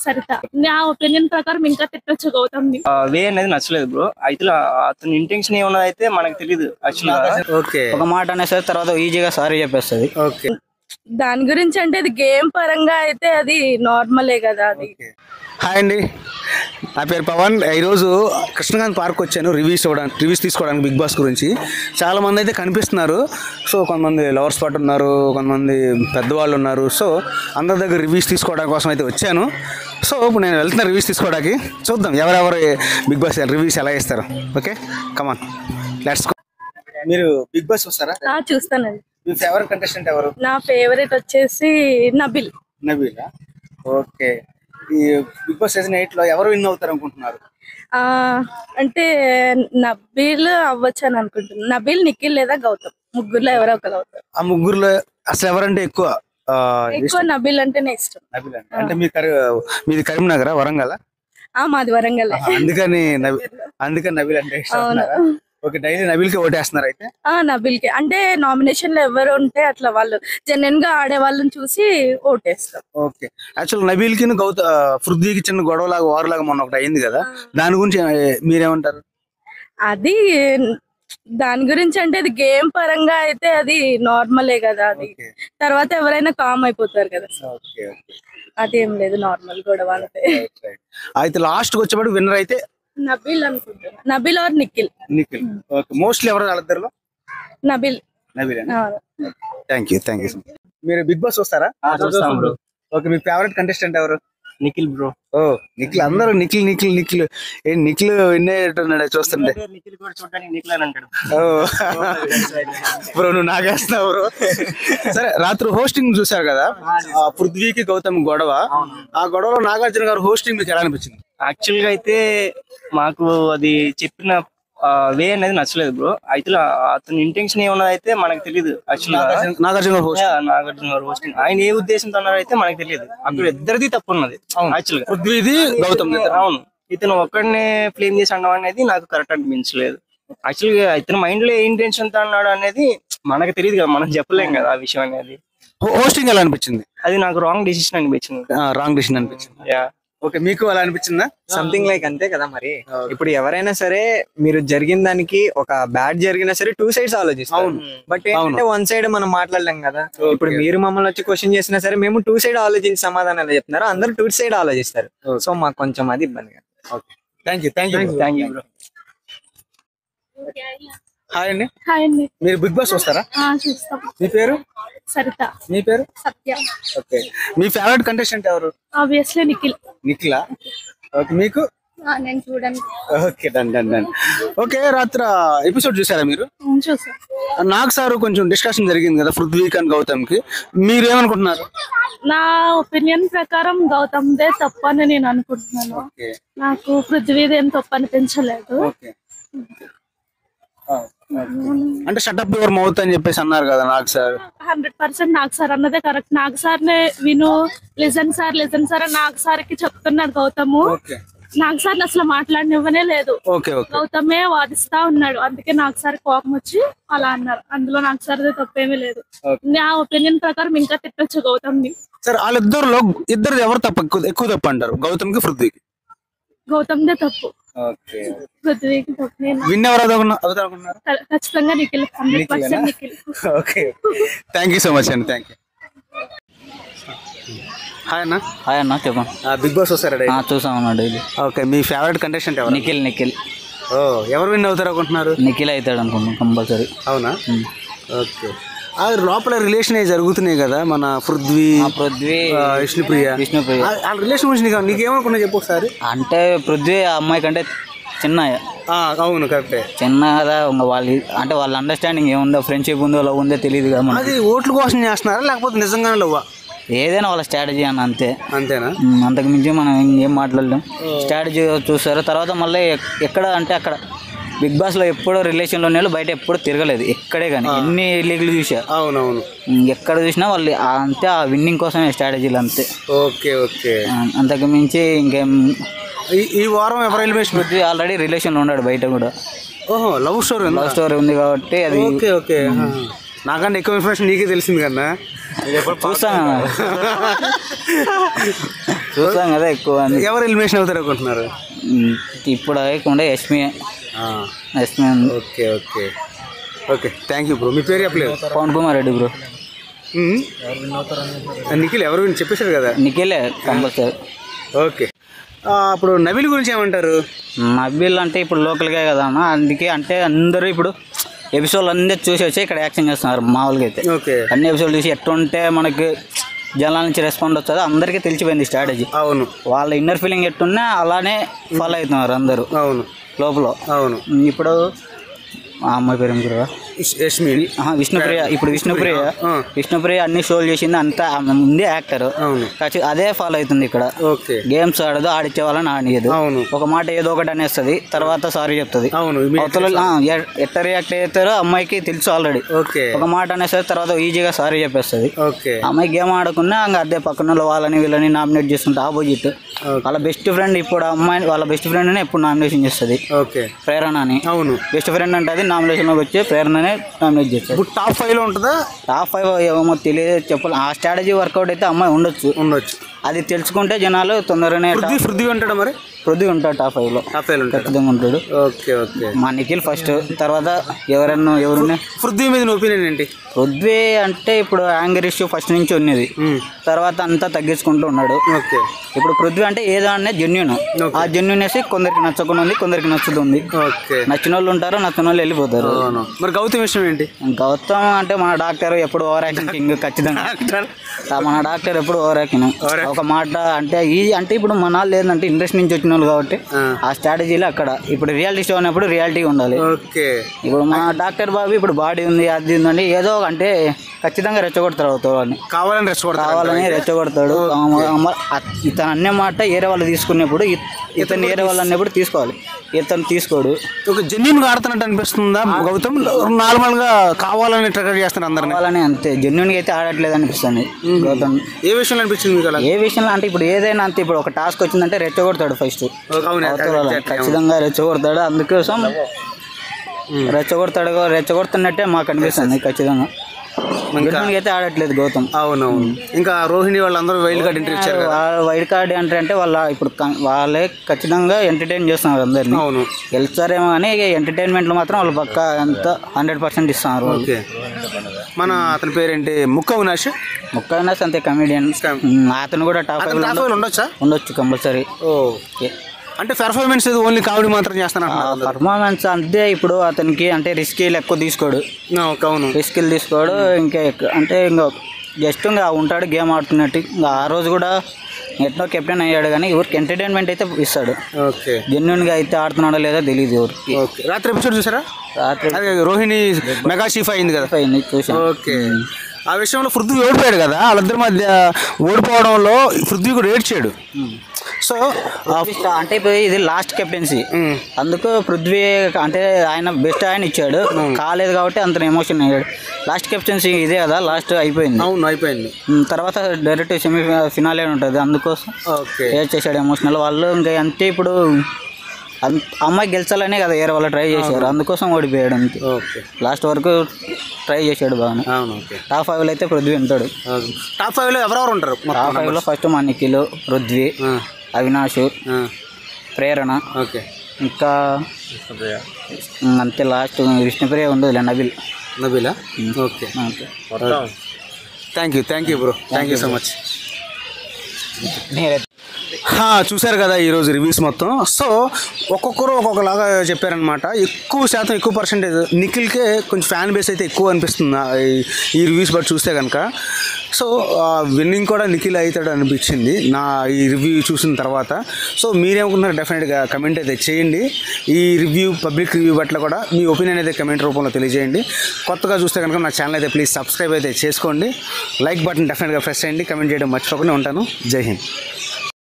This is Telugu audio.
సరిత నా ఒపీనియన్ ప్రకారం ఇంకా తిట్టొచ్చు గౌతమ్ ని. వే అనేది నచ్చలేదు బ్రో. అయితే అతని ఇంటెన్షన్ ఏమన్నది అయితే మనకు తెలియదు యాక్చువల్. ఓకే, ఒక మాట అనేసరి తర్వాత ఈజీగా సారీ చెప్పేస్తుంది. ఓకే. దాని గురించి అంటే అది గేమ్ పరంగా అయితే అది నార్మలే కదా. అది హాయ్ అండి, నా పేరు పవన్. ఈరోజు కృష్ణకాంత్ పార్క్ వచ్చాను రివ్యూస్ తీసుకోవడానికి బిగ్ బాస్ గురించి. చాలామంది అయితే కనిపిస్తున్నారు. సో కొంతమంది లవర్ స్పాట్ ఉన్నారు, కొంతమంది పెద్దవాళ్ళు ఉన్నారు. సో అందరి దగ్గర రివ్యూస్ తీసుకోవడానికి కోసం అయితే వచ్చాను. సో ఇప్పుడు నేను వెళ్తున్నా రివ్యూస్ తీసుకోవడానికి. చూద్దాం ఎవరెవరు బిగ్ బాస్ రివ్యూస్ ఎలా ఇస్తారు. Okay, come on let's go. మీరు బిగ్ బాస్ వస్తారా? చూస్తానండి. మీ ఫేవరెట్ కంటెస్టెంట్ ఎవరు? నా ఫేవరెట్ వచ్చేసి నబిల్. నబీలా? ఓకే. ఈ బిగ్ బాస్ సీజన్ 8 లో ఎవరు విన్ అవుతారు అనుకుంటున్నారు? అంటే నబీల్ అవ్వచ్చు అని అనుకుంటున్నాను. నబీల్, నిఖిల్ లేదా గౌతమ్, ముగ్గురులో ఎవరో ఒకరు అవుతారు. ఆ ముగ్గురులో అసలు ఎవరంటే ఎక్కువ? నబీల్ అంటేనే ఇష్టం. నబీల్ అంటే మీది కరీంనగర్, వరంగల్? మాది వరంగల్. అందుకని నబీల్ అంటే ఇష్టం. ఓకే, డైలీ నబీల్ కి ఓటేస్తున్నారు అయితే? నబీల్ కి అంటే నామినేషన్ లో ఎవరు ఉంటే అట్లా వాళ్ళు జెన్యున్ గా ఆడే వాళ్ళని చూసి ఓటేస్తాం. ఓకే. యాక్చువల్ నబీల్ కి పృథ్వీకి చిన్న గొడవలాగా వారులాగా మొన్న ఒకటి అయింది కదా, దాని గురించి మీరేమంటారు? అది దాని గురించి అంటే అది గేమ్ పరంగా అయితే అది నార్మలే కదా. అది తర్వాత ఎవరైనా కామ్ అయిపోతారు కదా. అదేం లేదు, నార్మల్ గొడవ అంతే. అయితే లాస్ట్ కి వచ్చేప్పుడు విన్నర్ అయితే నబీల్ అనుకుంటున్నా. Nabeel or Nikhil. Okay, mostly ఎవరు వాళ్ళిద్దరిలో? నబీల్. Thank you. మీరు బిగ్ బాస్ వస్తారా? చూస్తాం బ్రో. ఓకే, మీ ఫేవరెట్ కంటెస్టెంట్ ఎవరు? నిఖిల్ బ్రో. ఓ నిఖిల్, అందరూ నిఖిల్ నిఖిల్ విన్ అయ్యేట్టున్నాడు చూస్తుంటే. నిఖిల్ కూడా చూడడానికి నిఖిల్ అని అంటాడు. ఓ బ్రో, నువ్వు నాగేస్తున్నావు బ్రో. సరే, రాత్రి హోస్టింగ్ చూసారు కదా, పృథ్వీకి గౌతమ్ గొడవ. ఆ గొడవలో నాగార్జున గారు హోస్టింగ్ మీకు ఎలా అనిపించింది? యాక్చువల్ గా అయితే మాకు అది చెప్పిన వే అనేది నచ్చలేదు బ్రో. అయితే అతని ఇంటెన్షన్ ఏమన్నది అయితే మనకు తెలియదు యాక్చువల్. నాగార్జున గారు హోస్టింగ్ ఆయన ఏ ఉద్దేశంతో అన్నారో అయితే మనకు తెలియదు. అక్కడ ఇద్దరిది తప్పు ఉన్నది యాక్చువల్ గా, పృథ్వీది గౌతమ్. అవును, ఇతను ఒక్కడినే ఫ్లేమ్ చేసి అనడం అనేది నాకు కరెక్ట్ అనిపించలేదు. యాక్చువల్ గా ఇతని మైండ్ లో ఏ ఇంటెన్షన్ తో అన్నాడు అనేది మనకు తెలియదు కదా, మనం చెప్పలేం కదా ఆ విషయం అనేది. హోస్టింగ్ ఎలా అనిపించింది? అది నాకు రాంగ్ డెసిషన్ అనిపించింది. యా. ఓకే, మీకు అలా అనిపించిందా? సంథింగ్ లైక్ అంతే కదా. మరి ఇప్పుడు ఎవరైనా సరే మీరు జరిగిన దానికి ఒక బ్యాడ్ జరిగినా సరే 2 sides ఆలోచిస్తాం. బట్ ఏంటంటే 1 side మనం మాట్లాడలేం కదా. ఇప్పుడు మీరు మమ్మల్ని వచ్చి క్వశ్చన్ చేసినా సరే మేము 2 side ఆలోచించి సమాధానాలు చెప్తున్నారు, అందరూ 2 side ఆలోచిస్తారు. సో మాకు కొంచెం అది ఇబ్బందిగా. Thank you. హాయ్ అండి. మీరు బిగ్ బాస్ వస్తారా? చూస్తాం. మీ పేరు? సరిత. మీ పేరు? సత్య. ఓకే, మీ ఫేవరెట్ కంటెస్టెంట్ ఎవరు? ఆబ్వియస్లీ నిఖిలా? ఓకే, మీకు? నేను చూడండి. Okay, done. ఓకే, రాత్రి ఎపిసోడ్ చూసారా మీరు? చూసా. నాకు సార్ కొంచెం డిస్కషన్ జరిగింది కదా పృథ్వీక్ అండ్ గౌతమ్ కి, మీరు ఏమనుకుంటున్నారు? నా ఒపీనియన్ ప్రకారం గౌతమ్ దే తప్పని నేను అనుకుంటున్నాను. నాకు పృథ్వీది ఏం తప్పు అనిపించలేదు. అంటే షటప్ యువర్ మౌత్ అని చెప్పేసి అన్నారు కదా నాకు సార్. 100% నాకు సార్ అన్నదే కరెక్ట్. నాకు సార్ నే విను, లిజన్ సార్ అని నాకు సార్ కి చెప్తున్నాడు గౌతమ్. నాకు సార్ అసలు మాట్లాడనివ్వనే లేదు. గౌతమే వాదిస్తా ఉన్నాడు, అందుకే నాకు సార్ కోపం వచ్చి అలా అన్నారు. అందులో నాకు సార్ తప్పేమీ లేదు. నా ఒపీనియన్ ప్రకారం ఇంకా తిట్టొచ్చు గౌతమ్ ని. సార్, వాళ్ళిద్దరు ఎవరు ఎక్కువ తప్పు అంటారు? గౌతమ్ కి, పృథ్వీకి? గౌతమ్ దే తప్పు. పృథ్వీకి తప్పు. విన్ ఎవరు ఖచ్చితంగా Nikhil. 100% Nikhil. Okay, thank you so much అండి. Thank you. హాయ్ అన్న. చెప్పండి. బిగ్ బాస్ వస్తారా? చూసామన్నా డైలీ. ఓకే, మీ ఫేవరెట్ కంటెస్టెంట్ ఎవరు? నిఖిల్. ఎవరు విన్ అవుతారు అనుకుంటున్నారు? నిఖిల్ అవుతాడు అనుకుంటున్నాం కంపల్సరీ. అవునా? ఓకే. లోపల రిలేషన్ జరుగుతున్నాయి కదా, మన పృథ్వీ విష్ణుప్రియ. ఆ రిలేషన్ గురించి నీకేమనుకున్నా చెప్పు ఒకసారి. అంటే పృథ్వీ ఆ అమ్మాయి కంటే చిన్న. అవును, కరెక్టే. చిన్న కదా, అంటే వాళ్ళ అండర్స్టాండింగ్ ఏముందో, ఫ్రెండ్షిప్ ఉందో లవ్ ఉందో తెలియదు కదా. అది ఓట్ల కోసం చేస్తున్నారా లేకపోతే నిజంగానే లవ్వా? ఏదైనా వాళ్ళ స్ట్రాటజీ అన్న, అంతేనా? అంతకు మించి మనం ఏం మాట్లాడలేం. స్ట్రాటజీ చూస్తారు. తర్వాత మళ్ళీ ఎక్కడ అంటే అక్కడ బిగ్ బాస్ లో ఎప్పుడో రిలేషన్ లో బయట ఎప్పుడు తిరగలేదు ఎక్కడే కానీ. ఎన్ని లీగ్లు చూసా. అవునవును. ఎక్కడ చూసినా వాళ్ళు అంతే ఆ విన్నింగ్ కోసమే స్ట్రాటజీలు అంతే. ఓకే. అంతకు మించి ఇంకేం. ఈ వారం ఎవరు ఎలిమినేషన్? ఆల్రెడీ రిలేషన్ లో ఉన్నాడు బయట కూడా. ఓహో, లవ్ స్టోరీ ఉంది కాబట్టి అది. ఓకే. నాకంటే ఎక్కువ ఇన్ఫర్మేషన్ నీకే తెలిసింది కన్నా. చూస్తాను. చూస్తాం కదా ఎక్కువ అని. ఎవరు ఎలిమినేషన్ అవుతారు అనుకుంటున్నారు? ఇప్పుడు అయ్యకుండా Yashmi okay okay okay, thank you bro. మీ పేరు చెప్పలేదు. పవన్ కుమార్ రెడ్డి బ్రో. నిఖిల్ ఎవరు చెప్పేశారు కదా. నిఖిలే కంపల్సరీ. ఓకే, అప్పుడు నబీల్ గురించి ఏమంటారు? నబీల్ అంటే ఇప్పుడు లోకల్గా కదా అన్న, అందుకే అంటే అందరూ ఇప్పుడు ఎపిసోడ్లు అందరూ చూసి వచ్చి ఇక్కడ యాక్షన్ చేస్తున్నారు. మామూలుగా అయితే ఓకే, అన్ని ఎపిసోడ్ చూసి ఎట్టుంటే మనకి జనాల నుంచి రెస్పాండ్ వస్తుందో అందరికీ తెలిసిపోయింది స్ట్రాటజీ. అవును, వాళ్ళ ఇన్నర్ ఫీలింగ్ ఎట్టున్నా అలానే ఫాలో అవుతున్నారు అందరూ. అవును లోపల. అవును. ఇప్పుడు ఆ అమ్మాయి పేరు ఏం గురువా? యష్మి. విష్ణుప్రియ. ఇప్పుడు విష్ణుప్రియ అన్ని షోలు చేసింది అంతా ముందే యాక్టర్. అదే ఫాలో అవుతుంది ఇక్కడ. గేమ్స్ ఆడదు, ఆడిచ్చే వాళ్ళని ఆడియదు. ఒక మాట ఏదో ఒకటి అనేస్తుంది, తర్వాత సారీ చెప్తుంది. ఎట్లా రియాక్ట్ అవుతారో అమ్మాయికి తెలుసు ఆల్రెడీ. ఒక మాట అనేస్తుంది, తర్వాత ఈజీగా సారీ చెప్పేస్తుంది. అమ్మాయి గేమ్ ఆడకుండా ఇంకా అదే పక్కన వాళ్ళని వీళ్ళని నామినేట్ చేస్తుంటే ఆపోజిట్ వాళ్ళ బెస్ట్ ఫ్రెండ్. ఇప్పుడు అమ్మాయి వాళ్ళ బెస్ట్ ఫ్రెండ్ నే ఎప్పుడు నామినేషన్ చేస్తుంది, ప్రేరణ అని. బెస్ట్ ఫ్రెండ్ అంటే అది నామినేషన్ లోకి వచ్చి ప్రేరణనే నామినేట్ చేస్తారు. టాప్ 5 లో ఉంటుందా? టాప్ 5 ఏమో తెలియదు, చెప్పాలి. ఆ స్ట్రాటజీ వర్కౌట్ అయితే అమ్మాయి ఉండొచ్చు. అది తెలుసుకుంటే జనాలు తొందరగానే. పృథ్వీ ఉంటాడు మరి? పృథ్వీ ఉంటాడు టాప్ 5 లో, ఖచ్చితంగా ఉంటాడు. మా నిఖిల్ ఫస్ట్, తర్వాత ఎవరున్నా. పృథ్వీ మీద ఒపీనియన్ ఏంటి? పృథ్వీ అంటే ఇప్పుడు యాంగర్ ఇష్యూ ఫస్ట్ నుంచి ఉన్నది, తర్వాత అంతా తగ్గించుకుంటూ ఉన్నాడు. ఇప్పుడు పృథ్వీ అంటే ఏదో అనే జెన్యున్. ఆ జెన్యున్నెస్ కొందరికి నచ్చకుండా ఉంది, కొందరికి నచ్చుతుంది. నచ్చిన వాళ్ళు ఉంటారు, నచ్చిన వాళ్ళు వెళ్ళిపోతారు. మరి గౌతమ్ విషయం ఏంటి? గౌతమ్ అంటే మన డాక్టర్ ఎప్పుడు ఓవర్ యాక్షన్ కింగ్. ఖచ్చితంగా మన డాక్టర్ ఎప్పుడు ఓవర్ యాక్షన్. ఒక మాట అంటే అంటే ఇప్పుడు మన లేదంటే ఇండస్ట్రీ నుంచి వచ్చిన వాళ్ళు కాబట్టి ఆ స్ట్రాటజీలో అక్కడ ఇప్పుడు రియాలిటీ షో ఉన్నప్పుడు రియాలిటీ ఉండాలి. ఇప్పుడు మన డాక్టర్ బాబు ఇప్పుడు బాడీ ఉంది, అది ఉందండి, ఏదో అంటే ఖచ్చితంగా రెచ్చగొడతాడు అవుతాడు, కావాలని రెచ్చగొడతాడు. ఇతను అనే మాట ఏరే వాళ్ళు తీసుకున్నప్పుడు ఇతను ఏరే వాళ్ళు అన్నప్పుడు తీసుకోవాలి, ఇతను తీసుకోడు. ఒక జెన్యున్ గా ఆడుతున్నట్టు అనిపిస్తుందా గౌతమ్? నార్మల్ గా కావాలని ట్రిగర్ చేస్తాను అందరినీ. కావాలని అంతే, జెన్యున్ గా అయితే ఆడట్లేదు అనిపిస్తుంది గౌతమ్. ఏ విషయంలో అనిపించింది మీకు? ఏ విషయంలో అంటే ఇప్పుడు ఏదైనా అంతే, ఇప్పుడు ఒక టాస్క్ వచ్చిందంటే రెచ్చగొడతాడు ఫస్ట్, ఖచ్చితంగా రెచ్చగొడతాడు. అందుకోసం రెచ్చగొడుతున్నట్టే మాకు అనిపిస్తుంది ఖచ్చితంగా. అయితే ఆడట్లేదు గౌతమ్. అవునవును. ఇంకా రోహిణి వాళ్ళందరూ వైల్డ్ కార్డ్ ఎంట్రీ ఇచ్చారు. వైల్డ్ కార్డ్ ఎంట్రీ అంటే ఇప్పుడు వాళ్ళే ఖచ్చితంగా ఎంటర్టైన్ చేస్తున్నారు అందరినీ. అవును, గెలుస్తారేమో కానీ ఎంటర్టైన్మెంట్ లో మాత్రం వాళ్ళు పక్క అంత 100% ఇస్తున్నారు. మన అతని పేరేంటి? ముక్క అవినాష్ అంతే కమెడియన్. అతను కూడా టాప్ 5 ఉండొచ్చు కంపల్సరీ. అంటే పెర్ఫార్మెన్స్ ఓన్లీ కామెడీ మాత్రం చేస్తాను. పర్ఫార్మెన్స్ అంటే ఇప్పుడు అతనికి అంటే రిస్కీలు ఎక్కువ తీసుకోడు. రిస్కీలు తీసుకోడు. ఇంకా అంటే ఇంకా జస్ట్ ఇంకా ఉంటాడు గేమ్ ఆడుతున్నట్టు. ఇంకా ఆ రోజు కూడా ఎట్నో కెప్టెన్ అయ్యాడు కానీ ఎవరికి ఎంటర్టైన్మెంట్ అయితే ఇస్తాడు. జెన్యున్ గా అయితే ఆడుతున్నాడో లేదో తెలియదు ఎవరికి. రాత్రి ఎపిసోడ్ చూసారా? రాత్రి రోహిణి మెగా చీఫ్ అయింది కదా, చూసాను. ఆ విషయంలో పృథ్వీ ఓడిపోయాడు కదా, వాళ్ళిద్దరి మధ్య ఓడిపోవడంలో పృథ్వీ కూడా ఏడ్చాడు. సో అంటే ఇప్పుడు ఇది లాస్ట్ కెప్టెన్సీ, అందుకు పృథ్వీ అంటే ఆయన బెస్ట్ ఆయన ఇచ్చాడు, కాలేదు కాబట్టి అంత ఎమోషన్ అయ్యాడు. లాస్ట్ కెప్టెన్సీ ఇదే కదా, లాస్ట్ అయిపోయింది. అవును అయిపోయింది. తర్వాత డైరెక్ట్ సెమీ ఫినాలే ఉంటుంది, అందుకోసం ఏడ్ చేశాడు ఎమోషనల్. వాళ్ళు ఇంకా అంటే ఇప్పుడు అమ్మాయి గెలిచాలనే కదా వేరే వాళ్ళు ట్రై చేశారు, అందుకోసం ఓడిపోయాడు అంతే. లాస్ట్ వరకు ట్రై చేశాడు బాగా. టాప్ 5 లో అయితే పృథ్వీ ఉంటాడు. టాప్ 5 లో ఎవరెవరు ఉంటారు? టాప్ 5 లో ఫస్ట్ మా నిఖిల్, పృథ్వీ, అవినాష్, ప్రేరణ, ఇంకా అంతే. లాస్ట్ విష్ణుప్రియ ఉండదులే, Nabeela. Okay, thank you bro, thank you so much. చూశారు కదా ఈరోజు రివ్యూస్ మొత్తం. సో ఒక్కొక్కరు ఒక్కొక్కలాగా చెప్పారనమాట. ఎక్కువ శాతం ఎక్కువ పర్సెంటేజ్ నిఖిల్కే కొంచెం ఫ్యాన్ బేస్ అయితే ఎక్కువ అనిపిస్తుంది ఈ రివ్యూస్ బట్టి చూస్తే కనుక. సో విన్నింగ్ కూడా నిఖిల్ అవుతాడు అనిపించింది నా ఈ రివ్యూ చూసిన తర్వాత. సో మీరేమనుకున్నారు డెఫినెట్గా కమెంట్ అయితే చేయండి. ఈ రివ్యూ పబ్లిక్ రివ్యూ బట్ల కూడా మీ ఒపీనియన్ అయితే కమెంట్ రూపంలో తెలియజేయండి. కొత్తగా చూస్తే కనుక నా ఛానల్ అయితే ప్లీజ్ సబ్స్క్రైబ్ అయితే చేసుకోండి. లైక్ బటన్ డెఫినెట్గా ప్రెస్ చేయండి. కమెంట్ చేయడం మర్చిపోకుండా ఉంటాను. జై హింద్.